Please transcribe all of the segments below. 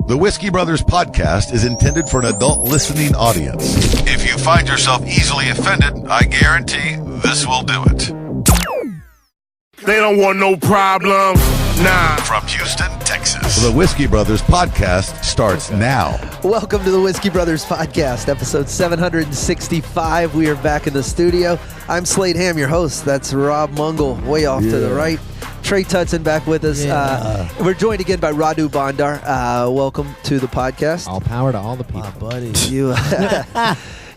The Whiskey Brothers podcast is intended for an adult listening audience. If you find yourself easily offended, I guarantee this will do it. They don't want no problem. Nah. From Houston, Texas, the Whiskey Brothers podcast starts now. Welcome to the Whiskey Brothers podcast, episode 765. We are back in the studio. I'm Slade Ham, your host. That's Rob Mungle, way off to the right. Trey Tutson back with us. We're joined again by Radu Bondar. Welcome to the podcast. All power to all the people. My buddy.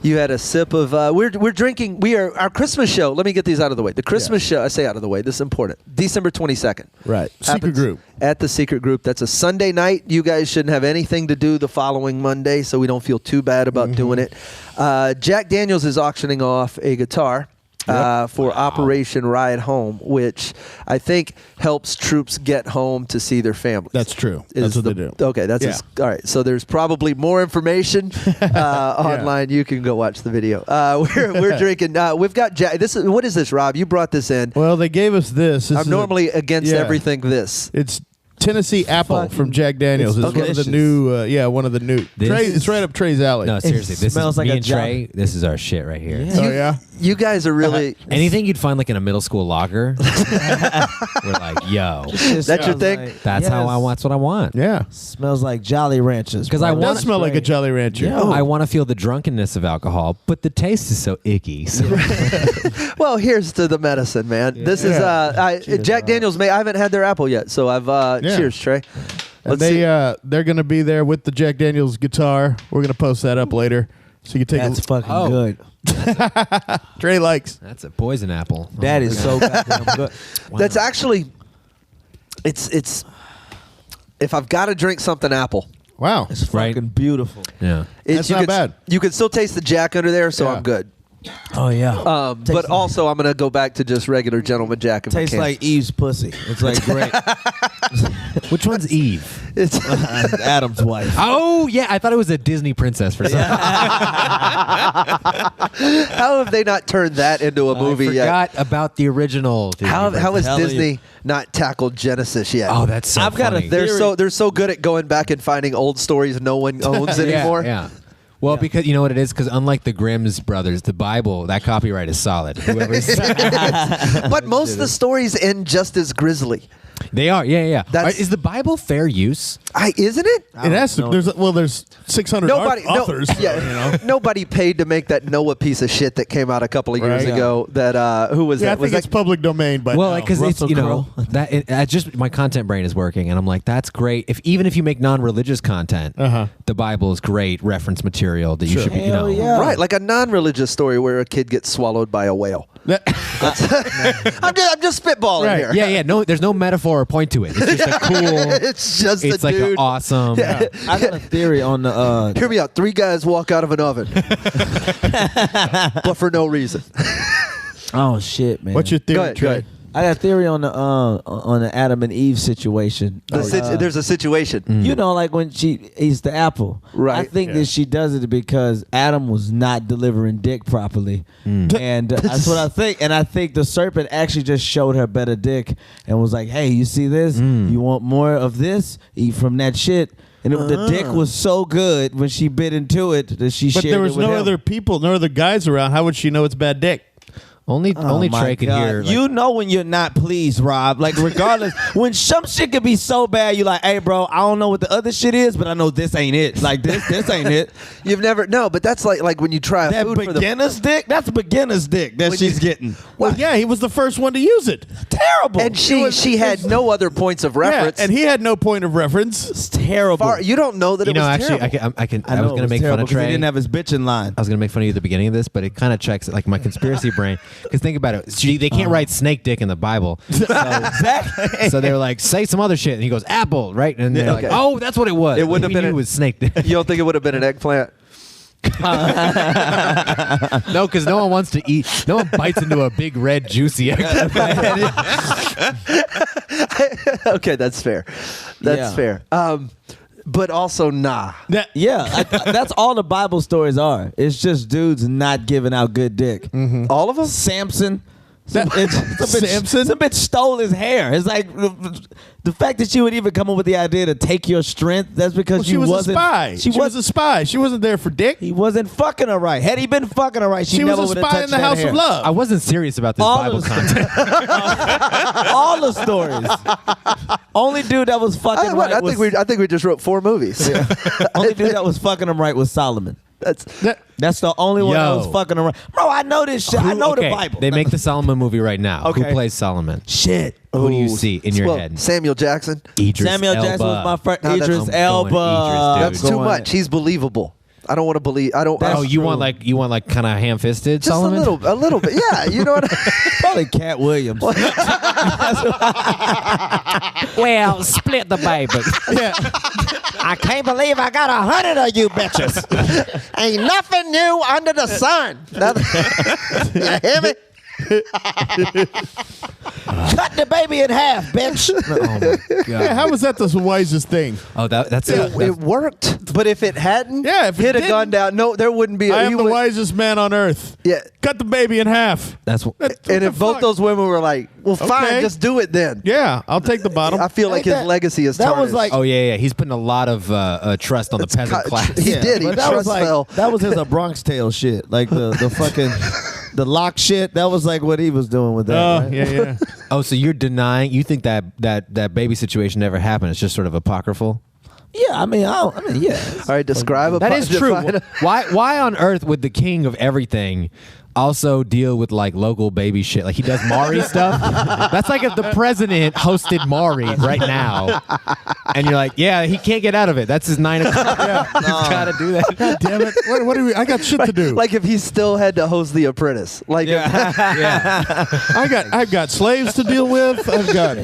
You had a sip of, we're drinking, our Christmas show, let me get these out of the way. The Christmas show, I say out of the way, this is important, December 22nd. Right. Secret group. At the Secret Group. That's a Sunday night. You guys shouldn't have anything to do the following Monday, so we don't feel too bad about doing it. Jack Daniels is auctioning off a guitar. For Operation Ride Home, which I think helps troops get home to see their families. That's true. That's what they do. Okay, that's all right. So there's probably more information online. You can go watch the video. We're drinking. We've got Jack. What is this, Rob? You brought this in. Well, they gave us this. I'm normally against everything. It's Tennessee Apple from Jack Daniels. It's one of the new, one of the new. It's right up Trey's alley. No, seriously, this smells is like me a and Trey. This is our shit right here. Oh yeah. You guys are really Anything you'd find like in a middle school locker. We're like, yo, that's your thing. that's how I want. That's what I want. Yeah. Smells like Jolly Ranchers. Because It does smell like a Jolly Rancher. Yeah. I want to feel the drunkenness of alcohol, but the taste is so icky. So. Well, here's to the medicine, man. This is Jack Daniels. I haven't had their apple yet, so I've cheers, Trey. And they're going to be there with the Jack Daniels guitar. We're going to post that up later, so you can take. That's fucking good. Trey likes. That's a poison apple. That is so goddamn good. Wow. That's actually, it's. If I've got to drink something apple, Wow. It's fucking beautiful. Yeah. That's not bad. You can still taste the Jack under there, so I'm good. Oh yeah. But also, I'm gonna go back to just regular Gentleman Jack. If Tastes I can. like Eve's pussy. It's like great. Which one's Eve? It's Adam's wife. Oh yeah, I thought it was a Disney princess for some. How have they not turned that into a movie I yet? forgot about the original. Disney How has Telling Disney you. not tackled Genesis yet? Oh, that's so I've got a funny. They're so good at going back and finding old stories no one owns anymore. Yeah. Well, because you know what it is? Because unlike the Grimm's brothers, the Bible, that copyright is solid. Whoever's But most of the stories end just as grisly. They are, yeah. That's- Is the Bible fair use? Isn't it? It has to. There's 600 authors. Nobody paid to make that Noah piece of shit that came out a couple of years ago. That who was that? I think it's public domain, but Well, because it's Russell Crowe. I just my content brain is working, and I'm like, that's great. Even if you make non-religious content, the Bible is great reference material that you should be. Hell yeah. right, like a non-religious story where a kid gets swallowed by a whale. I'm just spitballing here. Yeah. No, there's no metaphor or point to it. It's just a cool. It's just It's a like dude. an awesome. Yeah. I got a theory on the. Hear me out. 3 guys walk out of an oven, but for no reason. Oh shit, man. what's your theory, Go ahead. Trey? I got a theory on the Adam and Eve situation. There's a situation. You know, like when she eats the apple. Right. I think that she does it because Adam was not delivering dick properly. And that's what I think. And I think the serpent actually just showed her better dick and was like, hey, you see this? You want more of this? Eat from that shit. And the dick was so good when she bit into it that she shared it with him. But there was no other people, no other guys around. How would she know it's bad dick? Only my Trey could God. hear. Like, You know when you're not pleased, Rob. Like regardless, when some shit could be so bad, you're like, hey, bro, I don't know what the other shit is, but I know this ain't it. Like this ain't it. You've never but that's like when you try a That food for the beginner's dick. That's beginner's dick that she's getting. Well, yeah, he was the first one to use it. Terrible. and she had no other points of reference. Yeah, and he had no point of reference. It's terrible. You don't know that it was actually, terrible. I was going to make fun of He Trey. didn't have his bitching line. I was going to make fun of you at the beginning of this, but it kind of checks like my conspiracy brain. Because think about it. They can't write snake dick in the Bible. So, Exactly. so they were like, say some other shit. And he goes, apple, right? And they're like, oh, that's what it was. It wouldn't have been it was snake dick. You don't think it would have been an eggplant? No, because no one wants to eat. No one bites into a big red juicy egg. Okay, that's fair. That's fair. But also, nah. Yeah, that's all the Bible stories are. It's just dudes not giving out good dick. All of them? Samson Some bitch stole his hair. It's like the fact that she would even come up with the idea to take your strength. That's because she was wasn't. A spy. She was a spy. She wasn't there for dick. He wasn't fucking her right. Had he been fucking her right, she never was would a have spy touched in the that House hair. of Love. I wasn't serious about this Bible content. All the stories. Only dude that was fucking right. I think we just wrote 4 movies. Only dude that was fucking him right was Solomon. That's the only one that was fucking him right. Bro, I know this shit. I know the Bible. They make the Solomon movie right now. Okay. Who plays Solomon? Shit. Who do you see in your head? Samuel Jackson. Samuel Jackson was my first. No, Idris Elba. That's too much. He's believable. I don't want to believe. I don't. You want like kind of ham-fisted just Solomon? a little bit. Yeah, you know what? Probably Cat Williams. Well, split the baby. Yeah. I can't believe I got 100 of you bitches. Ain't nothing new under the sun. You hear me? Cut the baby in half, bitch. Oh my God. Yeah, how was that the wisest thing? Oh, that's it. It worked, but if it hadn't, If it hit a didn't, gun down, no, there wouldn't be. I am the wisest man on earth. Yeah. Cut the baby in half. That's what. And if both those women were like, "Well, fine, Okay. just do it then," Yeah, I'll take the bottom. I feel like his legacy is that was tarnished. like- Oh yeah. He's putting a lot of trust on the peasant class. He did. He But that was trust like fell. that was his Bronx Tale shit. Like the fucking the lock shit. That was like what he was doing with that. Oh, right? yeah. Oh, so you're denying? You think that baby situation never happened? It's just sort of apocryphal. Yeah, I mean, yeah. All right, describe a. That is true. define a- Why on earth would the king of everything also deal with like local baby shit? Like he does Maury stuff. That's like if the president hosted Maury right now, and you're like, yeah, he can't get out of it. That's his 9 o'clock. He's got to do that. God damn it. What do we? I got shit to do. Like if he still had to host The Apprentice. Like I've got slaves to deal with. I've got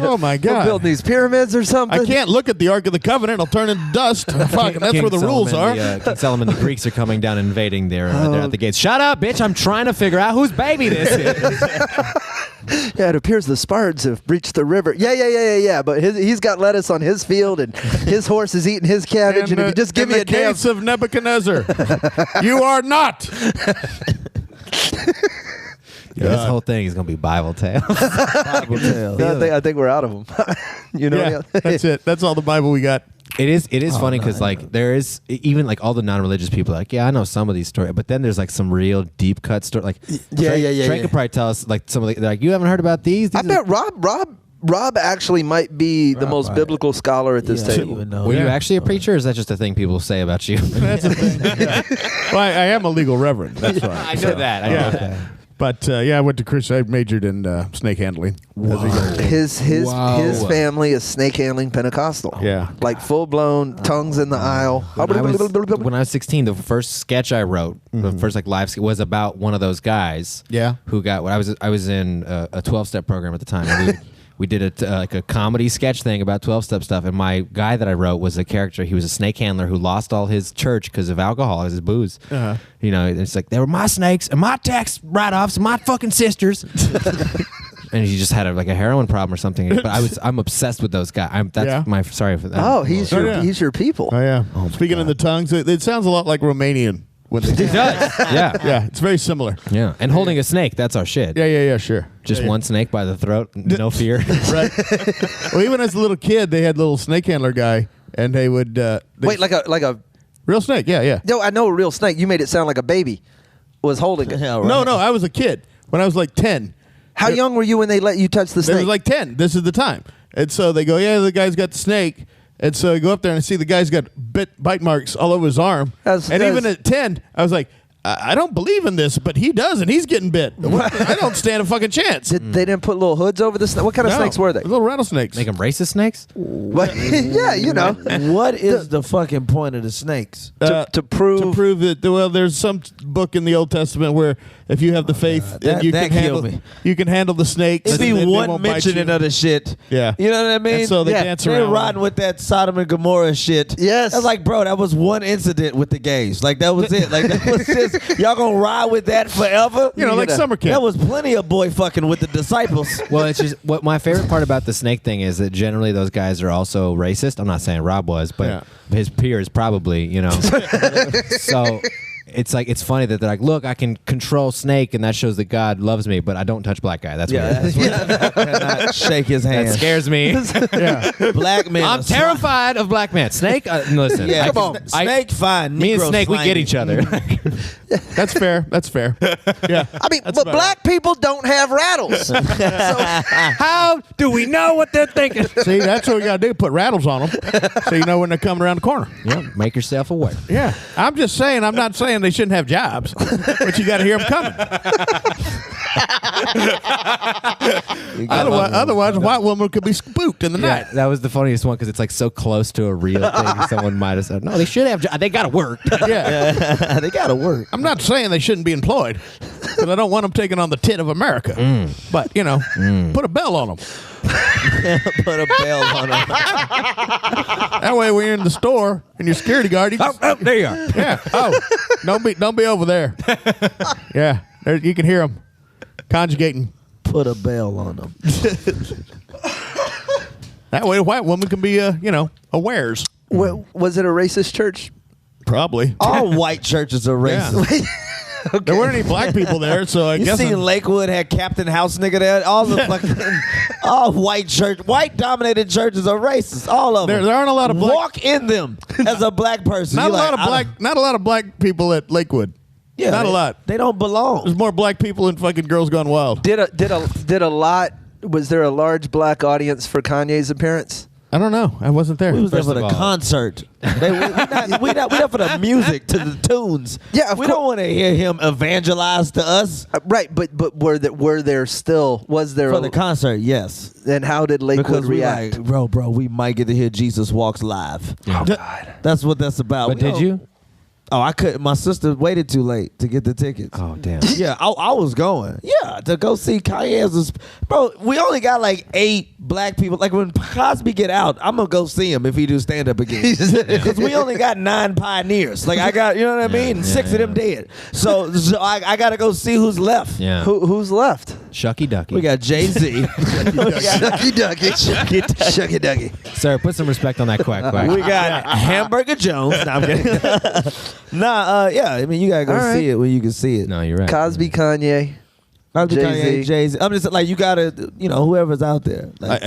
oh my we're God. building these pyramids or something. I can't look at the Ark of the Covenant. I'll turn into dust. Fuck, that's where the rules are. King Solomon, the Greeks are coming down invading. They're at the gates. Shut up, bitch. I'm trying to figure out whose baby this is. Yeah, it appears the Spartans have breached the river. Yeah. But he's got lettuce on his field, and his horse is eating his cabbage. And if you just give me a damn. In the case of Nebuchadnezzar, you are not. Yeah, this whole thing is going to be Bible tales. Bible tale. No, I think we're out of them. You know. Yeah, that's it. That's all the Bible we got. It is funny because like there is even like all the non-religious people are like, yeah, I know some of these stories, but then there's like some real deep cut story. Like Trey could probably tell us like some of the, like, you haven't heard about these. I bet Rob actually might be the most biblical scholar at this table. Were you actually a preacher, or is that just a thing people say about you? That's a thing. Yeah. Well, I am a legal reverend. That's right. I know that. I know that. But I went to Chris. I majored in snake handling. His family is snake handling Pentecostal. Yeah. Like full blown tongues in the aisle. When I was 16, the first sketch I wrote, the first like live sketch, was about one of those guys. Yeah. Who got what I was in a 12-step program at the time. And we did like a comedy sketch thing about 12-step stuff, and my guy that I wrote was a character. He was a snake handler who lost all his church because of alcohol, his booze. Uh-huh. You know, it's like, they were my snakes and my tax write-offs and my fucking sisters. And he just had a heroin problem or something. But I'm obsessed with those guys. Sorry for that. Oh, he's your people. Oh yeah. Speaking in the tongues, it sounds a lot like Romanian. When they It does. Yeah. It's very similar. Yeah. And holding a snake, that's our shit. Yeah, sure. Just one snake by the throat, no fear. Right. Well, even as a little kid, they had a little snake handler guy, and they would Wait, like a real snake. Yeah. No, I know a real snake. You made it sound like a baby was holding it. Yeah, right. No, I was a kid when I was like 10. How young were you when they let you touch the It snake? was like 10. This is the time. And so they go, yeah, the guy's got the snake. And so I go up there and I see the guy's got bite marks all over his arm. Even at 10, I was like, I don't believe in this, but he does, and he's getting bit. I don't stand a fucking chance. They didn't put little hoods over the snake? What kind of snakes were they? Little rattlesnakes. Make them racist snakes? Yeah, you know. What is the fucking point of the snakes? To prove that, well, there's some book in the Old Testament where if you have the faith, That you can handle the snakes. It'd be and they one won't bite mentioning you. of the shit. Yeah. You know what I mean? And so they dance They're around. riding with that Sodom and Gomorrah shit. Yes. That's like, bro, that was one incident with the gays. Like, that was it. Like, that was just, y'all gonna ride with that forever? You know, like summer camp. That was plenty of boy fucking with the disciples. Well, it's just what my favorite part about the snake thing is that generally those guys are also racist. I'm not saying Rob was, but his peers probably, you know. So it's like it's funny that they're like, look, I can control Snake, and that shows that God loves me, but I don't touch black guy. That's weird. That's cannot shake his hand. That scares me. Black men. I'm terrified of black men. Snake, listen. Yeah, I- come on. Snake, fine. Me and Negro Snake, we get slimy. each other. That's fair. That's fair. Yeah. I mean, That's but about black people don't have rattles. How do we know what they're thinking? See, that's what we got to do. Put rattles on them so you know when they're coming around the corner. Yeah, make yourself aware. Yeah. I'm just saying, I'm not saying they shouldn't have jobs, but you got to hear them coming. Otherwise, a white woman could be spooked in the Yeah, night. that was the funniest one because it's like so close to a real thing. Someone might have said, no, they should have. They got to work. Yeah. They gotta work. I'm not saying they shouldn't be employed because I don't want them taking on the tit of America. But, put a bell on them. Put a bell on them. That way when you're in the store and your security guard, you just, There you are. yeah. Oh, don't be over there. Yeah. There, you can hear them conjugating. Put a bell on them. That way a white woman can be, awares. Was it a racist church? Probably. All white churches are racist. There weren't any black people there, so I You guess seen Lakewood had Captain House nigga there? All the fucking all white dominated churches are racist. All of them. There aren't a lot of black. Walk in them as a black person. Not a You're lot like, of black. Not a lot of black people at Lakewood. Yeah, not a lot. They don't belong. There's more black people in fucking Girls Gone Wild. Did a lot? Was there a large black audience for Kanye's appearance? I don't know. I wasn't there. We was there First for the of all- concert. We not for the music, to the tunes. Yeah, of we course. don't want to hear him evangelize to us Right, but was there for the concert. Yes, then how did Lakewood because we react? like, bro, we might get to hear Jesus Walks live. Yeah. That's what that's about. But did you? Oh, I couldn't. My sister waited too late to get the tickets. Oh, damn. Yeah, I was going. Yeah, to go see Kanye's. Bro, we only got like 8 black people. Like when Cosby get out, I'm gonna go see him if he do stand up again. Because we only got 9 pioneers. Like I got, you know what I mean? 6 of them dead. So I gotta go see who's left. Yeah. Who's left? Shucky Ducky. We got Jay-Z. Shucky Ducky. Shucky Ducky. Sir, put some respect on that quack quack. We got Hamburger Jones. No, I'm kidding. Yeah. I mean, you gotta go All right. see it when you can see it. No, you're right. Cosby, Kanye. Jay-Z. Jay-Z. I'm just like, you gotta, whoever's out there, like,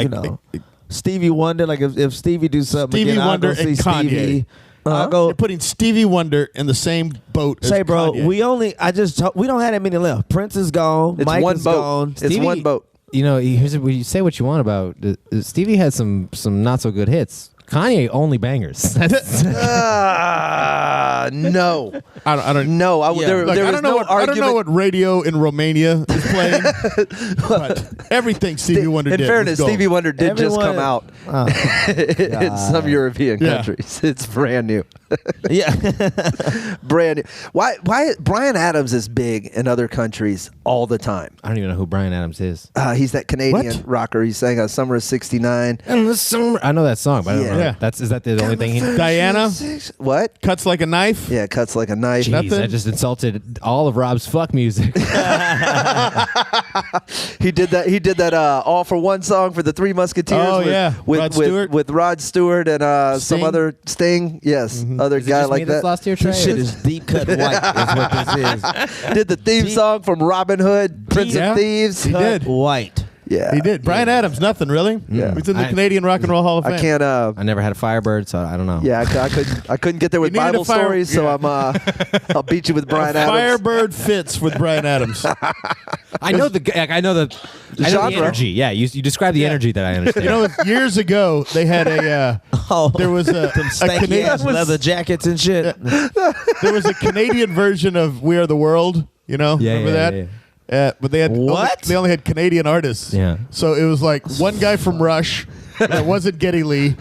Stevie Wonder. Like if Stevie do something, Stevie again, Wonder I'll go see and Kanye. Stevie. I'll You're go. putting Stevie Wonder in the same boat as Say, bro, Kanye. we don't have that many left. Prince is gone. It's Mike one is boat. gone. It's Stevie- one boat. You know, here's when you say what you want about Stevie had some not so good hits. Kanye only bangers. No. I don't. No, Yeah. there Look, was I don't know no what I argument. don't know what radio in Romania is playing, but everything Stevie Wonder in did. fairness, was gold. Stevie Wonder did just Everyone- come out Oh. in some European Yeah. countries. It's brand new. Yeah. Brand new. Why Bryan Adams is big in other countries all the time. I don't even know who Bryan Adams is. He's that Canadian What? rocker. He sang Summer of '69. And the summer, I know that song, but I don't know. Yeah. Is that the only thing he? Diana What? cuts like a knife. Yeah, cuts like a knife. Jeez, Nothing? I just insulted all of Rob's fuck music. He did that All for One song for the Three Musketeers. Oh, with, yeah. with Rod with, Stewart. with Rod Stewart and some Sting. other Sting. Yes, other Is it guy just me like that's that. lost your train? This shit is deep cut white. Is what this is. Did the theme song from Robin Hood, Prince Yeah. of Thieves. He did. White. Yeah, He did. Bryan Adams, nothing really. Yeah. He's in the I- Canadian Rock and Roll Hall of Fame. I can't. I never had a Firebird, so I don't know. Yeah, I couldn't get there with You needed Bible a fire- stories, so yeah. I'll beat you with Bryan Adams. Firebird fits with Bryan Adams. I know the Genre. energy. Yeah, you describe the energy that I understand. You know, years ago they had a. There was a Stanky Canadian. ass leather jackets and shit. There was a Canadian version of "We Are the World." You know, Yeah, remember yeah, that? yeah. But they had What? they only had Canadian artists. Yeah. So it was like one guy from Rush that wasn't Geddy Lee,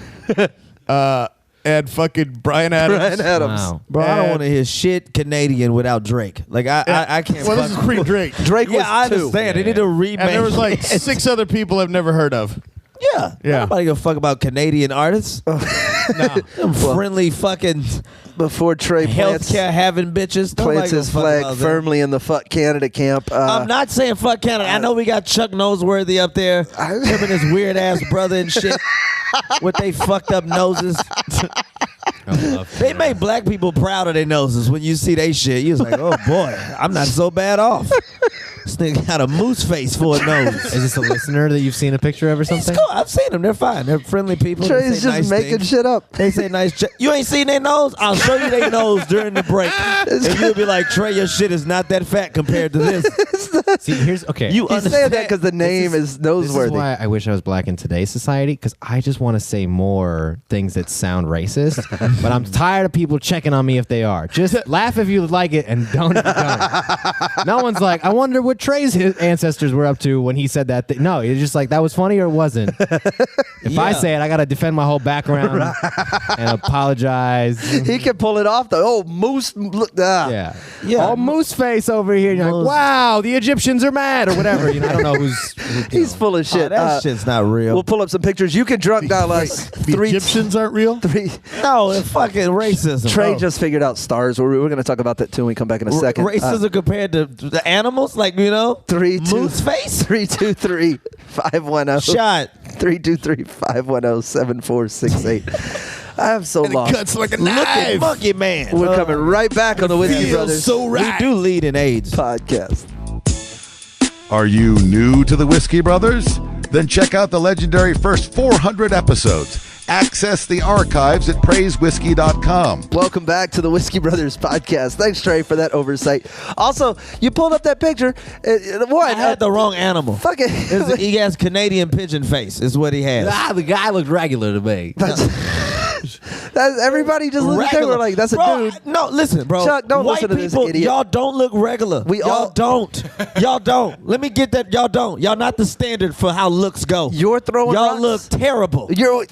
and fucking Bryan Adams. Bryan Adams. Wow. Bro, I don't And- want to hear shit Canadian without Drake. Like I can't. Well, this is fuck- pre-Drake. Drake was Yeah, I two. understand. They need to remake. And there was like it. 6 other people I've never heard of. Yeah. Yeah. Nobody give a fuck about Canadian artists. Them friendly fucking Before Trey plants healthcare having bitches. Nobody his give a fuck flag about them. firmly in the Fuck Canada camp. I'm not saying fuck Canada. I know we got Chuck Noseworthy up there. Him and his weird ass brother and shit with they fucked up noses. They make black people proud of their noses when you see they shit. You was like, oh boy, I'm not so bad off. This nigga got a moose face for a nose. Is this a listener that you've seen a picture of or something? It's cool. I've seen them. They're fine. They're friendly people. Trey's just making shit up. They say nice. You ain't seen their nose? I'll show you their nose during the break. And you'll be like, Trey, your shit is not that fat compared to this. See, here's okay. You He's saying that because the name is noseworthy. This is why I wish I was black in today's society, because I just want to say more things that sound racist, but I'm tired of people checking on me if they are. Just laugh if you like it and don't if you don't. No one's like, I wonder what Trey's ancestors were up to when he said that. No, it's just like, that was funny or it wasn't. If I say it, I got to defend my whole background and apologize. He can pull it off though. Oh, moose. Look, Yeah. All moose face over here. You're like, wow, the Egyptians are mad or whatever. You know, I don't know who's He's full of shit. That shit's not real. We'll pull up some pictures. You can drunk dial us. The Egyptians aren't real? No, it's fucking racism. Trey just figured out stars. We're going to talk about that too when we come back in a second. Racism compared to the animals, like, you know, moose face. 323-510. Shot. 323-510-7468. I'm so lost. Cuts like a Look at knife. Monkey Man. We're coming right back on the Whiskey Feels Brothers so right. We do lead in AIDS. podcast. Are you new to the Whiskey Brothers? Then check out the legendary first 400 episodes. Access the archives at praisewhiskey.com. Welcome back to the Whiskey Brothers podcast. Thanks, Trey, for that oversight. Also, you pulled up that picture. I had the wrong animal. Fuck it. He has Canadian pigeon face, is what he has. the guy looked regular to me. That's everybody just looks at Regular. we're like, that's Bro, a dude. No, listen, bro. Chuck, don't White listen to this people, idiot. Y'all don't look regular. Y'all don't. Y'all don't. Let me get that. Y'all don't. Y'all not the standard for how looks go. You're throwing Y'all runs? look terrible. You're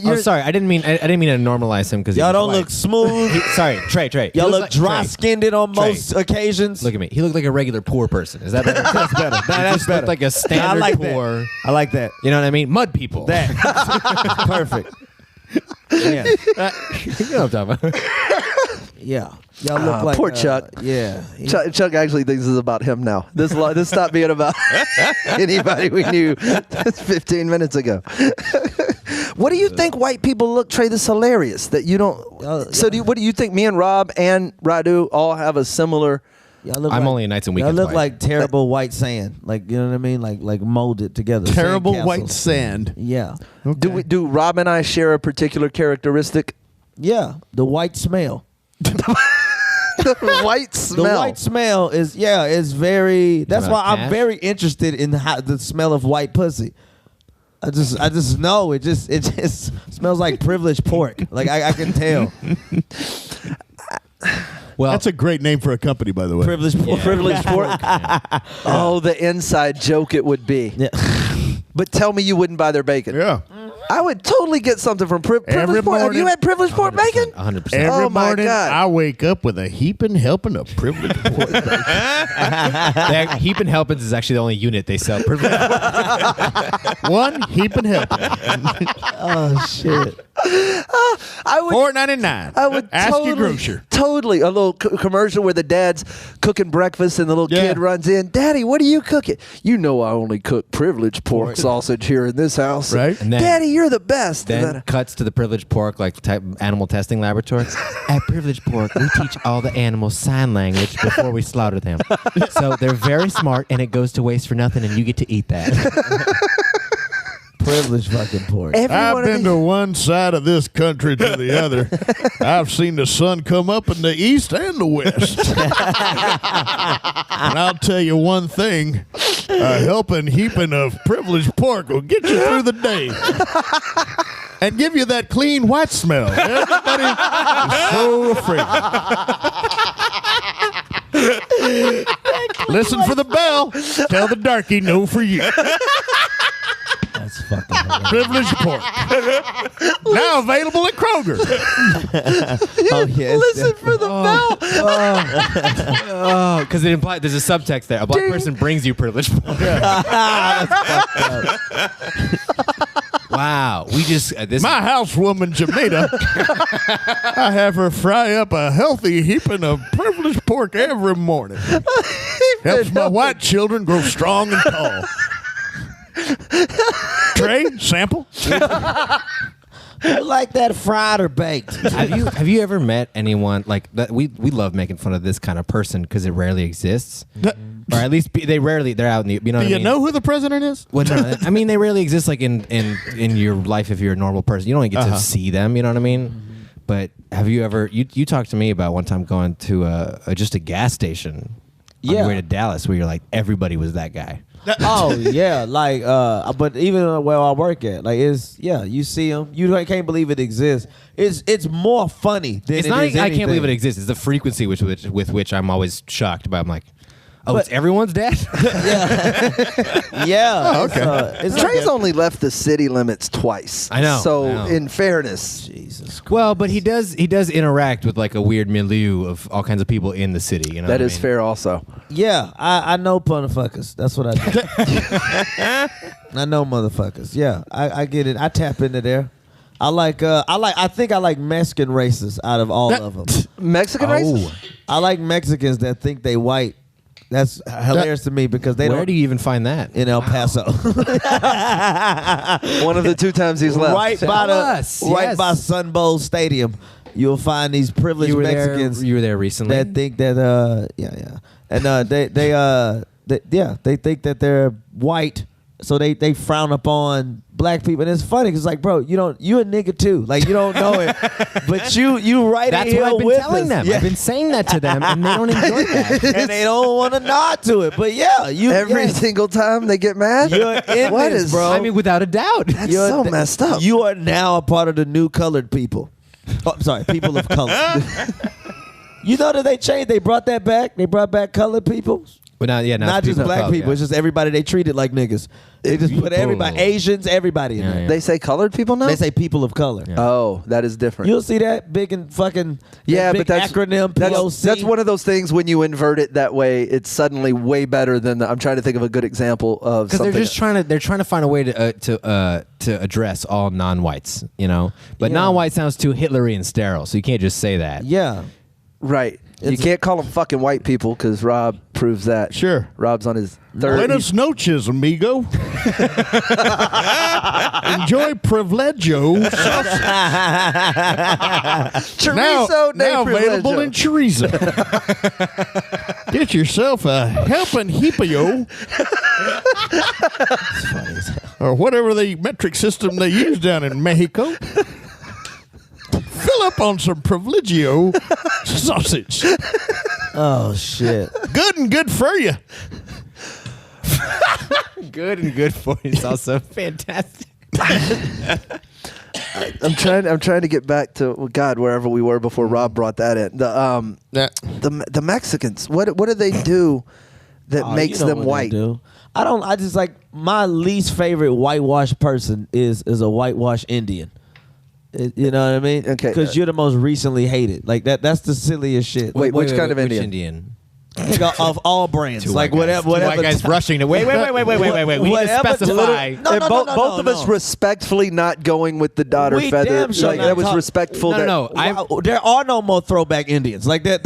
Oh, sorry. I didn't mean to normalize him because Y'all don't look smooth. Sorry, Trey. Y'all He look looks like- dry-skinned on Trey. most occasions. Look at me. He looked like a regular poor person. Is that better? That's better. That's better. Like a standard I like poor. that. I like that. You know what I mean? Mud people. That. Perfect. Yeah. You know what I'm talking about. Yeah. Y'all look like poor Chuck. Yeah. Chuck actually thinks this is about him now. This stopped being about anybody we knew 15 minutes ago. What do you think white people look, Trey? This is hilarious that you don't. What do you think? Me and Rob and Radu all have a similar. I'm only a nights and weekends Y'all look white. like terrible white sand. Like, you know what I mean? Like molded together. Terrible Sand white castles. sand. Yeah. Okay. Do Rob and I share a particular characteristic? Yeah. The white smell. The white smell. The white smell is very. That's about why I'm cash? very interested in the smell of white pussy. I just know it just smells like privileged pork. Like I can tell. Well, That's a great name for a company, by the way. Privileged pork. Privileged pork. Oh, the inside joke it would be. Yeah. But tell me you wouldn't buy their bacon. Yeah. I would totally get something from privileged pork. Have you had privileged pork bacon? 100%. Every Oh, my morning, God. I wake up with a heaping helping of privileged pork. Heaping Helpings is actually the only unit they sell. One heaping helping. Oh shit. I would. $4.99. I would Ask totally, your grocer. Totally. A little commercial where the dad's cooking breakfast and the little Yeah. kid runs in. Daddy, what are you cooking? You know I only cook privileged pork sausage here in this house. Right. And then- Daddy, you're the best. And Then cuts to the privileged pork, like type animal testing laboratory. At privileged pork, we teach all the animals sign language before we slaughter them. So they're very smart, and it goes to waste for nothing, and you get to eat that. Privileged fucking pork. every one I've of been these- to one side of this country to the other. I've seen the sun come up in the east and the west. And I'll tell you one thing, a helping heaping of privileged pork will get you through the day. And give you that clean white smell. Everybody is so afraid. Listen for the bell. Tell the darky no for you. That's fucking hilarious. Privileged pork. Now available at Kroger. Oh yeah. Listen for the bell. Oh, because it implies there's a subtext there. A black person brings you privileged pork. Wow, we just this. My housewoman, Jamaica, I have her fry up a healthy heaping of privileged pork every morning. Helps my white children grow strong and tall. Trey, sample. You like that fried or baked? Have you ever met anyone like that? We love making fun of this kind of person because it rarely exists, or at least they're out in the. You know, Do you know who the president is? Well, no, I mean, they rarely exist like in your life if you're a normal person. You don't get to see them. You know what I mean? But have you ever? You talked to me about one time going to just a gas station on your way to Dallas where you're like everybody was that guy. Oh yeah, like but even where I work at, like you see them, you can't believe it exists. It's more funny than It's not. I can't believe it exists. It's the frequency with which I'm always shocked by. I'm like, it's everyone's dad. Yeah. Oh, okay. Trey's only left the city limits twice. I know. So I know. in fairness, Jesus Christ. Well, but he does interact with like a weird milieu of all kinds of people in the city. You know, that is fair. Also, yeah, I know motherfuckers. That's what I do. I know motherfuckers. Yeah, I get it. I tap into there. I think I like Mexican races out of all of them. Mexican races? I like Mexicans that think they white. That's hilarious to me because they don't. Where do you even find that? In El Paso. One of the 2 times he's left. Right by Sun Bowl Stadium. You'll find these privileged Mexicans. You were there recently. That think that and they think that they're white, so they frown upon black people. And it's funny because like, bro, you a nigga too. Like you don't know it, but you right That's in here what I've been with telling us. them. Yeah. I've been saying that to them, and they don't enjoy that. And they don't want to nod to it. But yeah, every single time they get mad. You're in what this, is, bro? I mean, without a doubt. That's so messed up. You are now a part of the new colored people. Oh, I'm sorry, people of color. You know that they changed. They brought that back. They brought back colored people. But now, not just black people. It's just everybody they treated like niggas. They just put everybody, Asians, everybody in there. They say colored people now? They say people of color. Yeah. Oh, that is different. You'll see that big and fucking big but that's, acronym POC. That's one of those things when you invert it that way, it's suddenly way better than I'm trying to think of a good example of something. Because they're trying to find a way to address all non-whites, you know. But non-white sounds too Hitlery and sterile, so you can't just say that. Yeah. Right. You can't call them fucking white people because Rob proves that. Sure. Rob's on his third. Buenas noches, amigo. Enjoy privilegio. Chorizo now available in chorizo. Get yourself a helping hipio. Or whatever the metric system they use down in Mexico. Fill up on some privilegio sausage. Oh, shit. Good and good for you. Good and good for you. It's also fantastic. I'm trying to get back to wherever we were before Rob brought that in. The Mexicans. What do they do that makes them white? I just like my least favorite whitewashed person is a whitewashed Indian. You know what I mean? Okay. Because you're the most recently hated. Like that's the silliest shit. Wait, which kind of which Indian? Of all brands, Two like white whatever. White guys rushing to wait. We need to specify. Both of us respectfully not going with the daughter We feather. damn sure Like, not that was talk- respectful. No. There are no more throwback Indians. Like they're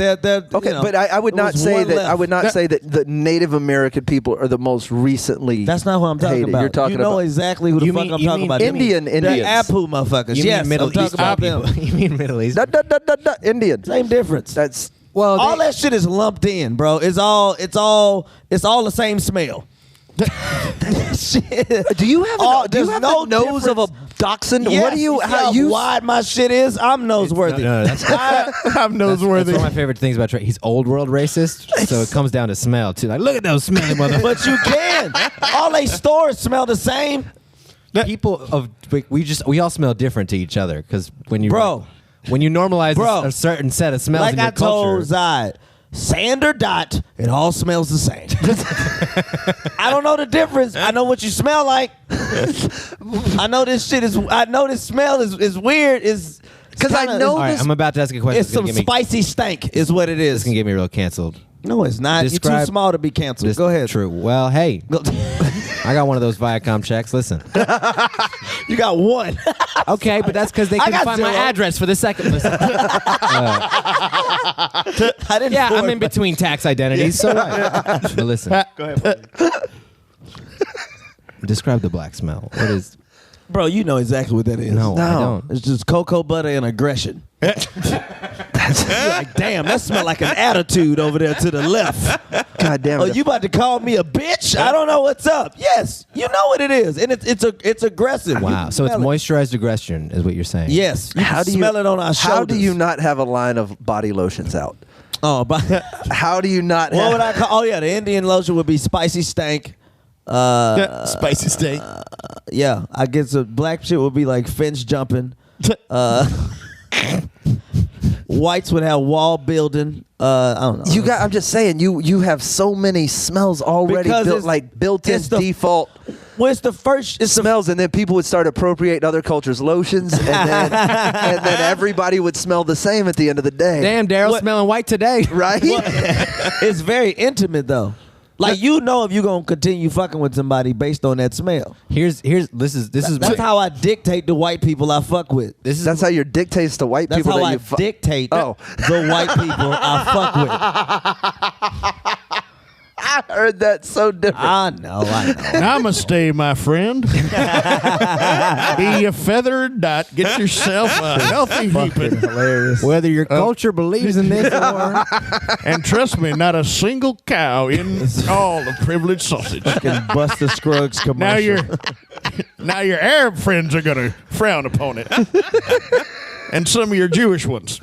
Okay, but I would not say that. I would not say that the Native American people are the most recently. That's not who I'm talking hated. about. You're talking you know about exactly who the fuck I'm talking about. Indians. The Apu motherfuckers. You Yes, mean Middle I'm talking East about them. people. You mean Middle East? Indians. Same difference. That's all that shit is lumped in, bro. It's all the same smell. Shit. Do you have the nose of a dachshund? Yes, What do you? see How you? wide my shit is? I'm noseworthy. That's I'm noseworthy. That's one of my favorite things about Trey. He's old world racist, so it comes down to smell too. Like, look at those smelly motherfuckers. But you can. All they stores smell the same. We all smell different to each other because when you normalize a certain set of smells like in your I told culture. Zod, sand or dot, it all smells the same. I don't know the difference. I know what you smell like. I know this smell is weird. Because I know All right, I'm about to ask a question. it's some spicy stank is what it is. This can get me real canceled. No, it's not. You're too small to be canceled. Go ahead. True. Well, hey, I got one of those Viacom checks. Listen. You got one. Okay, but that's because they couldn't find my address for the second. Listen. I'm in between tax identities, so right. But listen. Go ahead. Describe the black smell. What is? Bro, you know exactly what that is. No, I don't. It's just cocoa butter and aggression. You're like, damn, that smell like an attitude over there to the left. God damn Oh, it. you about to call me a bitch? I don't know what's up. Yes, you know what it is, and it's aggressive. Wow. You So it's smell it. moisturized aggression is what you're saying. Yes, you How can do smell it on our shoulders. How do you not have a line of body lotions out? Oh, but How do you not what have... would I call? Oh yeah, the Indian lotion would be spicy stank. Spicy steak. Yeah, I guess the black shit would be like fence jumping. Whites would have wall building. I don't know. I'm just saying, you have so many smells already Because built, it's- like built-in it's the- default Well, it's the first. It's the smells, and then people would start appropriating other cultures' lotions, and then everybody would smell the same at the end of the day. Damn, Daryl's smelling white today. Right? It's very intimate though. Like you know if you're gonna continue fucking with somebody based on that smell. This is That's how I dictate the white people I fuck with. That's how your dictates to white That's people how that I you fuck. dictate Oh. the white people I fuck with. I heard that so different. I know. Namaste, my friend. Be a feathered dot. Get yourself a healthy heaping. Hilarious. whether your culture believes in this or And trust me, not a single cow in all the privileged sausage. Fucking Buster Scruggs commercial. Now your Arab friends are gonna frown upon it, and some of your Jewish ones.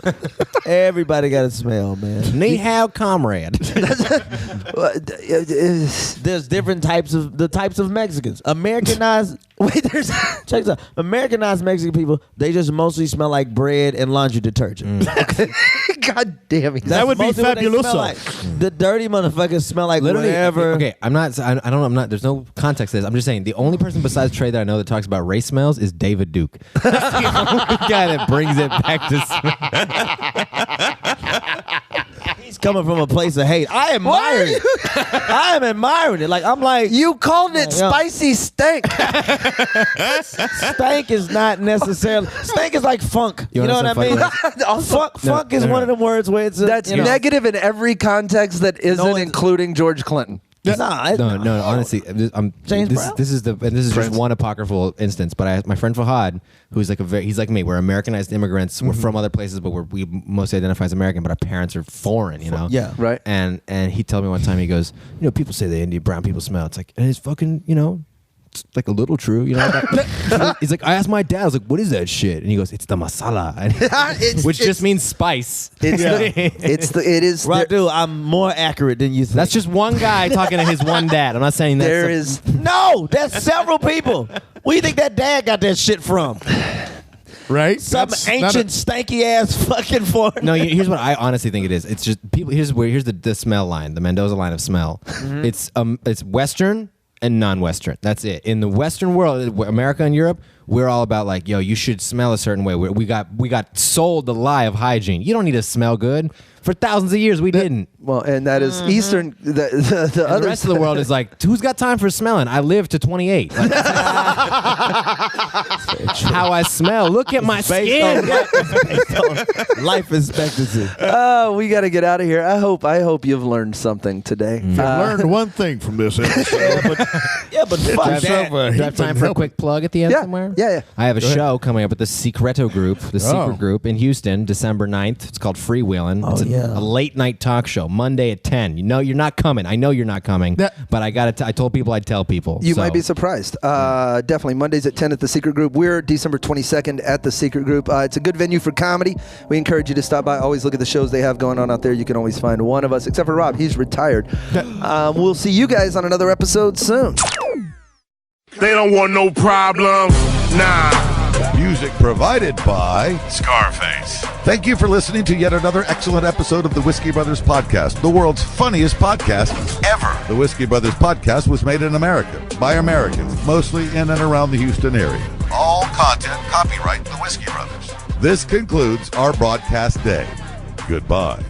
Everybody got a smell, man. Ni hao, comrade. There's different types of Mexicans. Americanized. Wait, there's Check this out. Americanized Mexican people, they just mostly smell like bread and laundry detergent. God damn it. That would be mostly what they smell fabuloso. like. The dirty motherfuckers smell like whatever. Okay, I'm not. I'm not. There's no context to this. I'm just saying the only person besides Trey that I know that talks about race smells is David Duke. That's the only guy that brings it back to smell. He's coming from a place of hate. I admire it. I am admiring it. Like I'm like You called it Yeah. spicy stank. stank is not necessarily stank is like funk. You know what I mean? Funk is one of them words where it's That's negative in every context that isn't it's- including George Clinton. Nah, No. Honestly, James this, Brown? this is just one apocryphal instance. But my friend Fahad, who's like he's like me. We're Americanized immigrants. We're from other places, but we mostly identify as American. But our parents are foreign. You know. Yeah. Right. And he told me one time, he goes, people say the Indian brown people smell. It's like, and it's fucking, it's like a little true, He's like, I asked my dad, I was like, what is that shit? And he goes, it's the masala, which just means spice. It is. Radu, I'm more accurate than you think. That's just one guy talking to his one dad. I'm not saying that. There is. No, that's several people. Where you think that dad got that shit from? Right? Some That's not ancient stanky ass fucking foreigner. No, here's what I honestly think it is. It's just people. Here's the smell line, the Mendoza line of smell. It's Western and non-Western. That's it. In the Western world, America and Europe, we're all about like, yo, you should smell a certain way. We got sold the lie of hygiene. You don't need to smell good. For thousands of years, we didn't. Well, and that is Eastern. The And other the rest of the world is like, who's got time for smelling? I live to 28. Like, how I smell. Look at my skin. Based on life expectancy. Oh, we got to get out of here. I hope you've learned something today. I've learned one thing from this episode. Yeah, but fuck Yourself that. a Do I have heaping time for a help. quick plug at the end Yeah, somewhere? yeah. I have a show coming up at the Secreto Group, the Secret Group in Houston, December 9th. It's called Freewheeling. It's a late night talk show, Monday at 10. You know you're not coming. I know you're not coming, but I told people I'd tell people. You might be surprised. Definitely Mondays at 10 at the Secret Group. We're December 22nd at the Secret Group. It's a good venue for comedy. We encourage you to stop by. Always look at the shows they have going on out there. You can always find one of us, except for Rob. He's retired. We'll see you guys on another episode soon. They don't want no problems. Nah. Music provided by Scarface. Thank you for listening to yet another excellent episode of the Whiskey Brothers Podcast, the world's funniest podcast ever. The Whiskey Brothers Podcast was made in America by Americans, mostly in and around the Houston area. All content copyright the Whiskey Brothers. This concludes our broadcast day. Goodbye.